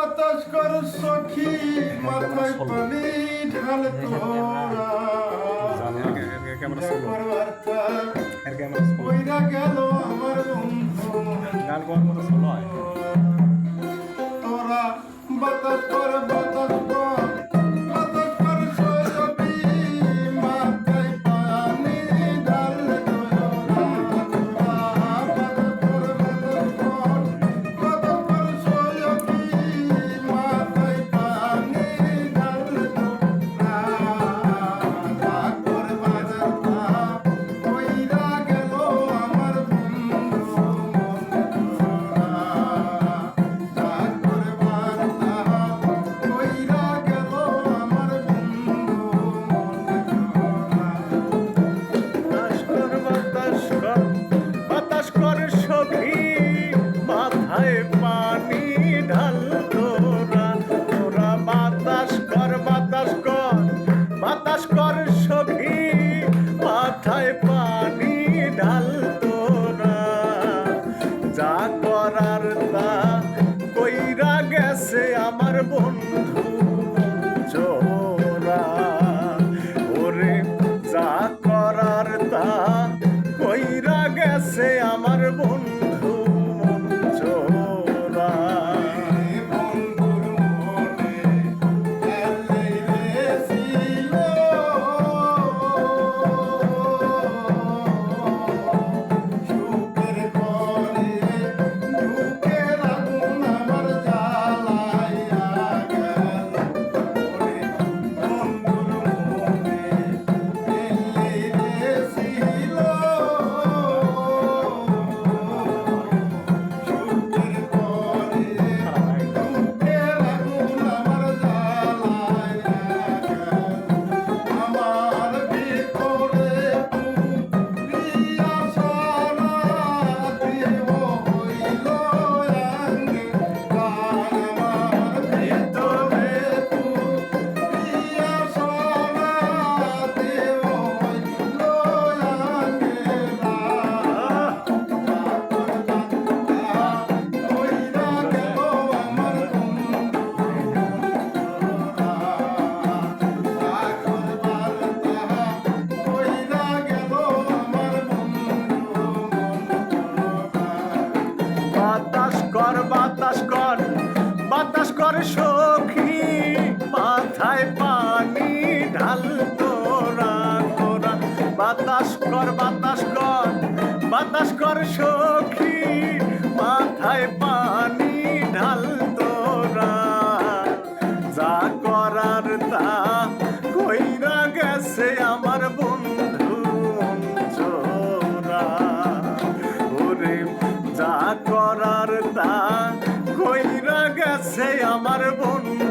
বাতাস কর সখী মাথায় পানি ঢাল তোরা কইরা গেল আমার বন্ধু তোরা বাতাস কর বাতাস কর বাতাস কর সখী মাথায় পানি ঢাল তোরা বাতাস কর বাতাস কর বাতাস কর সখী মাথায় পানি ঢাল তোরা কর বাজাতা কইরা গেল আমার বন্ধু বাতাস কর সখী মাথায় পানি ঢাল তোরা তোরা বাতাস কর বাতাস কর বাতাস কর সখী মাথায় পানি ঢাল তোরা যা করার তা কইরা গেছে আমার বন্ধু চোরা ওরে যা করার তা কইরা গেছে আমার বন্ধু চোরা বন্ধুর মনে এলেই রে ছিল সুখের পরে দুঃখের আগুন আমার জ্বালাইয়া গেল বন্ধুর মনে এলেই রে ছিল সুখের পরে দুঃখের আগুন আমার জ্বালাইয়া গেল আমার ভিতরে প্রিয়া সারা দেহ হইল অঙ্গে আমার ভিতরে প্রিয়া সারা দেহ হইল বাতাস কর বাতাস কর বাতাস কর সখী মাথায় পানি ঢাল তোরা তোরা বাতাস কর বাতাস কর বাতাস কর সখী মাথায় পানি ঢাল তোরা যা করার তা কইরা গেছে আমার বন্ধু চোরা ওরে যা করার তা কইরা গেছে আমার বন্ধু